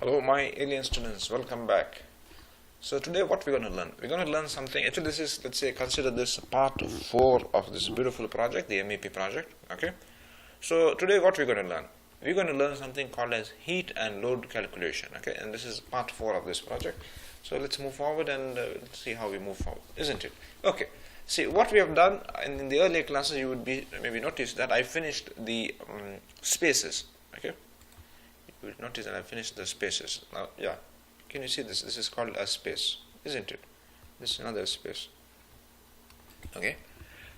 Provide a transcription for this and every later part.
Hello my alien students, welcome back. So today what we're going to learn? We're going to learn something. Actually this is, let's say, consider this part 4 of this beautiful project, the MEP project. Okay. So today what we're going to learn? We're going to learn something called as heat and load calculation. Okay, and this is part 4 of this project. So let's move forward and let's see how we move forward, isn't it? Okay. See what we have done in the earlier classes. You would be maybe notice that I finished the spaces. Okay. You will notice that I finished the spaces. Now, yeah, can you see this? This is called a space, isn't it? This is another space. Okay.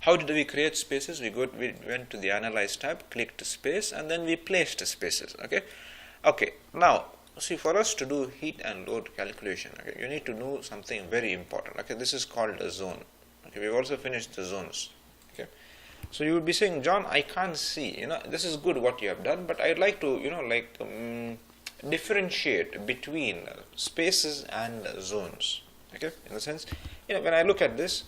How did we create spaces? We went to the Analyze tab, clicked space, and then we placed spaces. Okay. Okay. Now, see, for us to do heat and load calculation, okay, you need to know something very important. Okay, this is called a zone. Okay, we've also finished the zones. Okay. So you would be saying, John, I can't see, this is good what you have done, but I'd like to, differentiate between spaces and zones. Okay, in the sense, when I look at this,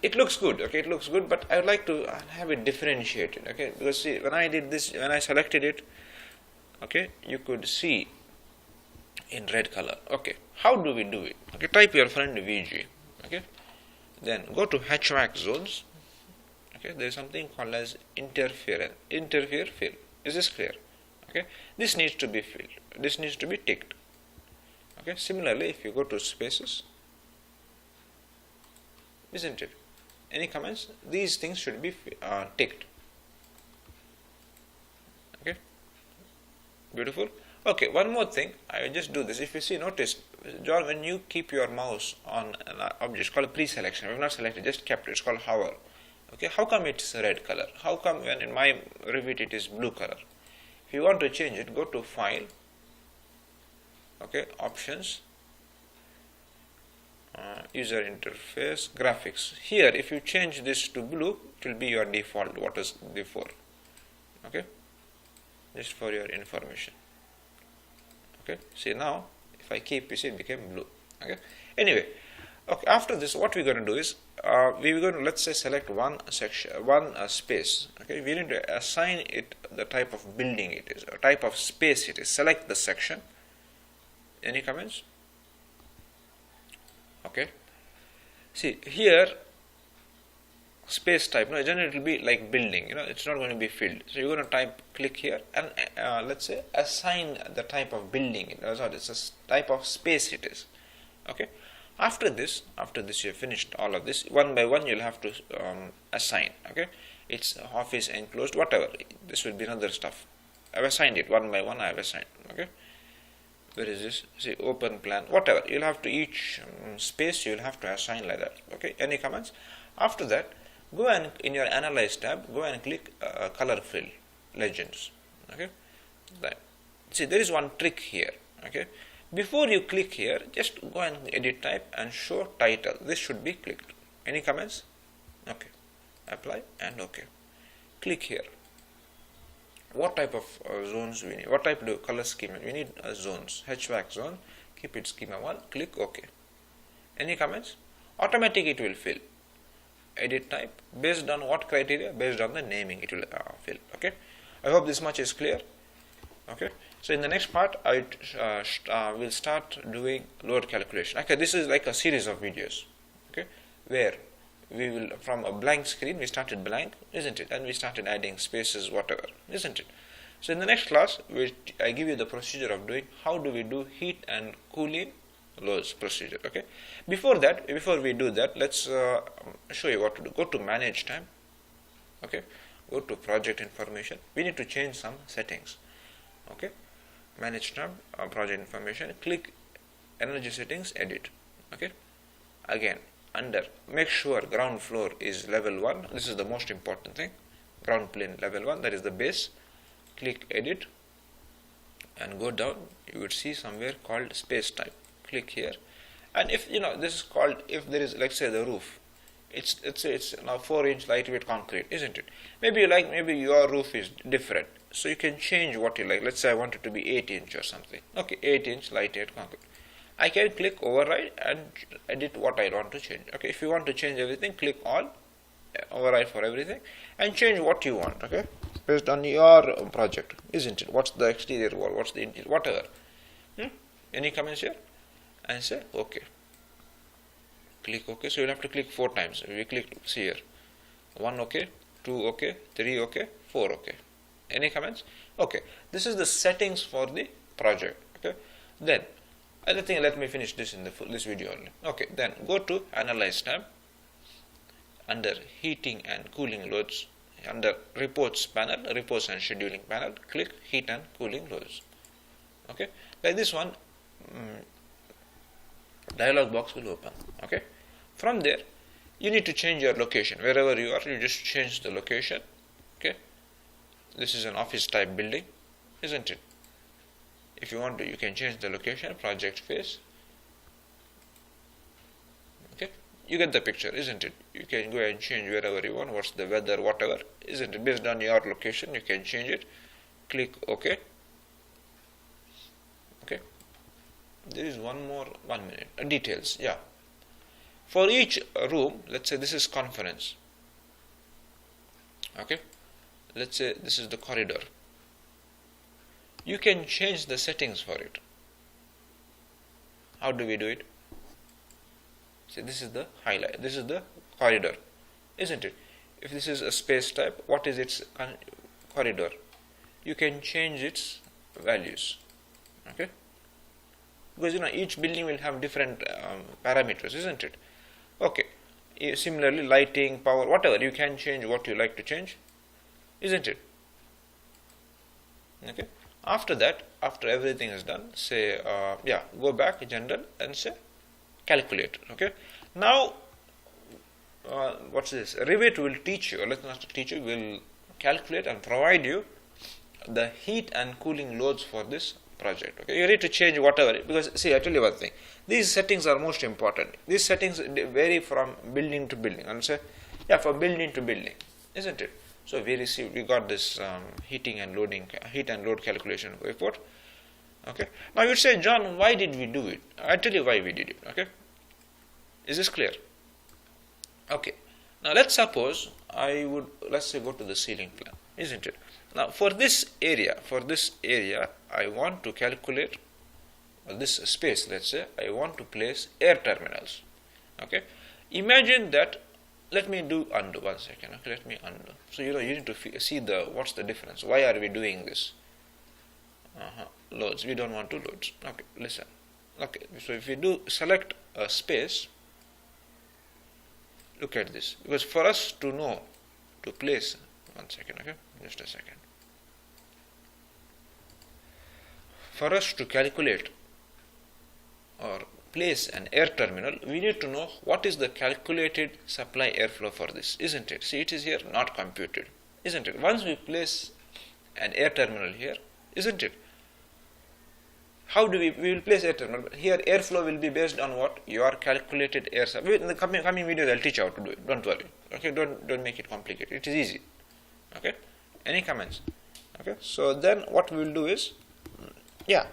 it looks good. Okay, it looks good, but I would like to have it differentiated. Okay, because see, when I did this, when I selected it, okay, you could see in red color. Okay, how do we do it? Okay, type your friend VG. Okay, then go to HVAC zones. Okay, there is something called as interfere fill. Is this clear? Okay, this needs to be filled. This needs to be ticked. Okay, similarly, if you go to spaces, isn't it? Any comments? These things should be ticked. Okay, beautiful. Okay, one more thing. I will just do this. If you see, notice, John, when you keep your mouse on an object, it's called a pre-selection. We have not selected, just kept it. It's called hover. Okay, how come it's red color? How come when in my Revit it is blue color? If you want to change it, go to File, okay, Options, User Interface, Graphics. Here, if you change this to blue, it will be your default, what is before. Okay, just for your information. Okay, see now, if I keep, you see it became blue. Okay, anyway. Okay, after this, what we're going to do is, we're going to, let's say, select one section, one space. Okay, we need to assign it the type of building it is, or type of space it is. Select the section. Any comments? Okay. See here, space type. No, generally it will be like building. It's not going to be filled. So you're going to click here, and let's say assign the type of building. It's a type of space it is. Okay. After this you have finished all of this, one by one you'll have to assign. Okay, it's office enclosed, whatever. This will be another stuff. I've assigned it one by one. I have assigned. Okay, where is this? See, open plan, whatever. You'll have to each space you'll have to assign like that. Okay, any comments? After that, go and in your Analyze tab, go and click color fill legends. Okay, that. See, there is one trick here. Okay. Before you click here, just go and edit type and show title. This should be clicked. Any comments? Okay. Apply and okay. Click here. What type of zones we need? What type of color schema? We need zones. HVAC zone. Keep it schema 1. Click OK. Any comments? Automatically it will fill. Edit type. Based on what criteria? Based on the naming it will fill. Okay. I hope this much is clear. Okay. So in the next part, I will start doing load calculation. Okay, this is like a series of videos. Okay, where we will, from a blank screen, we started blank, isn't it? And we started adding spaces, whatever, isn't it? So in the next class, I give you the procedure of doing how do we do heat and cooling loads procedure. Okay. Before we do that, let's show you what to do. Go to Manage tab. Okay. Go to Project Information. We need to change some settings. Okay. Manage tab, project information, click energy settings, edit. Okay, again under make sure ground floor is level 1. This is the most important thing. Ground plane level 1, that is the base. Click edit and go down. You would see somewhere called space type. Click here, and if this is called, if there is, let's say, the roof, it's now 4-inch lightweight concrete, isn't it? Maybe your roof is different. So you can change what you like. Let's say I want it to be 8-inch or something. Okay, 8-inch lightweight concrete. I can click override and edit what I want to change. Okay, if you want to change everything, click all, override for everything, and change what you want. Okay, based on your project, isn't it? What's the exterior wall, what's the interior, whatever. Any comments here? And say OK. Click OK. So you'll have to click 4 times. We click, see here, 1 OK, 2 OK, 3 OK, 4 OK. Any comments? Okay. This is the settings for the project. Okay. Then I think let me finish this in this video only. Okay. Then go to Analyze tab. Under Heating and Cooling Loads, under Reports panel, Reports and Scheduling panel, click Heat and Cooling Loads. Okay. Like this one, dialog box will open. Okay. From there, you need to change your location. Wherever you are, you just change the location. Okay. This is an office type building, isn't it? If you want to, you can change the location, project phase. Okay. You get the picture, isn't it? You can go and change wherever you want, what's the weather, whatever, isn't it? Based on your location, you can change it. Click OK. Okay. There is one more, 1 minute. Details, yeah. For each room, let's say this is conference. Okay. Let's say this is the corridor. You can change the settings for it. How do we do it? See, this is the highlight. This is the corridor, isn't it? If this is a space type, what is its corridor? You can change its values. Okay. Because each building will have different parameters, isn't it? Okay. Similarly, lighting, power, whatever, you can change what you like to change, isn't it? Okay. After that, after everything is done, say go back general and say calculate. Okay. Now what's this? Revit will teach you, let's not teach you, will calculate and provide you the heat and cooling loads for this project. Okay. You need to change whatever, because see, I tell you one thing, these settings are most important. These settings vary from building to building, and say from building to building, isn't it? So we got this heat and load calculation report. Okay. Now you say, John, why did we do it? I tell you why we did it. Okay. Is this clear? Okay. Now let's suppose let's say go to the ceiling plan, isn't it? Now for this area, I want to calculate this space. Let's say I want to place air terminals. Okay. Imagine that. Let me undo 1 second. Okay, let me undo. So you need to see what's the difference. Why are we doing this? Loads. We don't want to loads. Okay, listen. Okay, so if we select a space, look at this. Because for us to know to place 1 second. Okay, just a second. For us to calculate or place an air terminal, we need to know what is the calculated supply airflow for this, isn't it? See, it is here not computed, isn't it? Once we place an air terminal here, isn't it? How do we will place air terminal? Here airflow will be based on what? Your calculated air supply. In the coming videos I'll teach you how to do it. Don't worry. Okay, don't make it complicated. It is easy. Okay. Any comments? Okay. So then what we will do is, so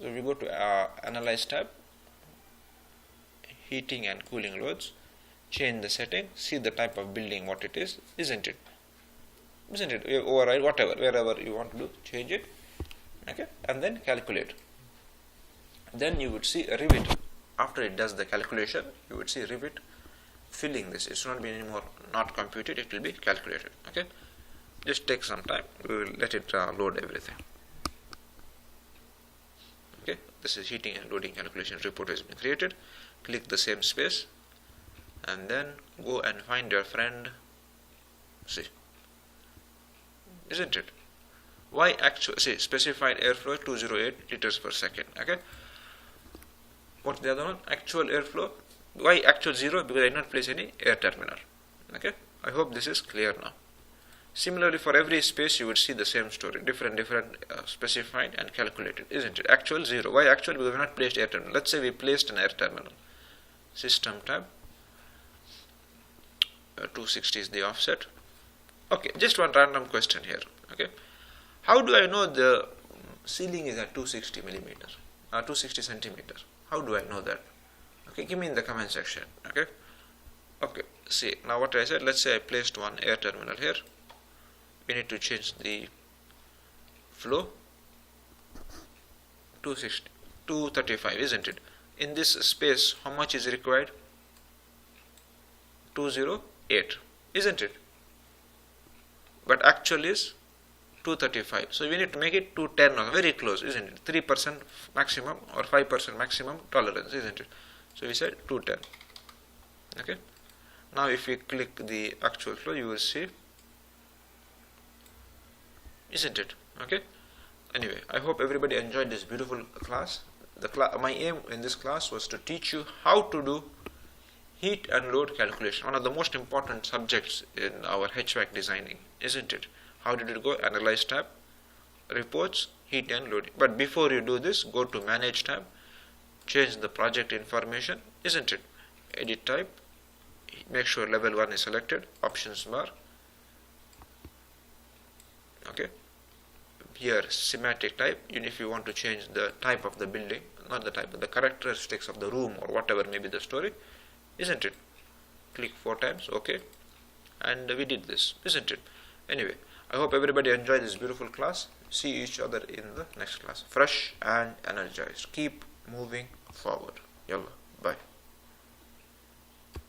we go to Analyze tab. Heating and cooling loads, change the setting, see the type of building what it is, isn't it? You override whatever, wherever you want to do, change it. Okay, and then calculate. Then you would see a Revit. After it does the calculation, you would see Revit filling this. It's not be anymore not computed, it will be calculated. Okay, just take some time. We will let it load everything. Okay, this is heating and loading calculation report has been created. Click the same space and then go and find your friend. See, isn't it? Why actual? See, specified airflow 208 liters per second. Okay. What's the other one? Actual airflow. Why actual 0? Because I did not place any air terminal. Okay. I hope this is clear now. Similarly, for every space you would see the same story, different specified and calculated, isn't it? Actual 0. Why actual? Because we have not placed air terminal. Let's say we placed an air terminal. System tab. 260 is the offset. Okay, just one random question here. Okay, how do I know the ceiling is at 260 millimeters, 260 centimeters? How do I know that? Okay, give me in the comment section. Okay. Okay. See, now what I said. Let's say I placed one air terminal here. We need to change the flow 260. 235, isn't it? In this space, how much is required? 208, isn't it? But actual is 235. So we need to make it 210 now, very close, isn't it? 3% maximum or 5% maximum tolerance, isn't it? So we said 210. Okay. Now if we click the actual flow, you will see, isn't it? Okay. Anyway, I hope everybody enjoyed this beautiful class. My aim in this class was to teach you how to do heat and load calculation, one of the most important subjects in our HVAC designing, isn't it? How did it go? Analyze tab, reports, heat and load. But before you do this, go to manage tab, change the project information, isn't it? Edit type, make sure level 1 is selected, options bar. Okay. Here schematic type, if you want to change the type of the building, not the type, but the characteristics of the room or whatever may be the story, isn't it? Click 4 times, okay, and we did this, isn't it? Anyway, I hope everybody enjoyed this beautiful class. See each other in the next class. Fresh and energized. Keep moving forward. Yalla, bye.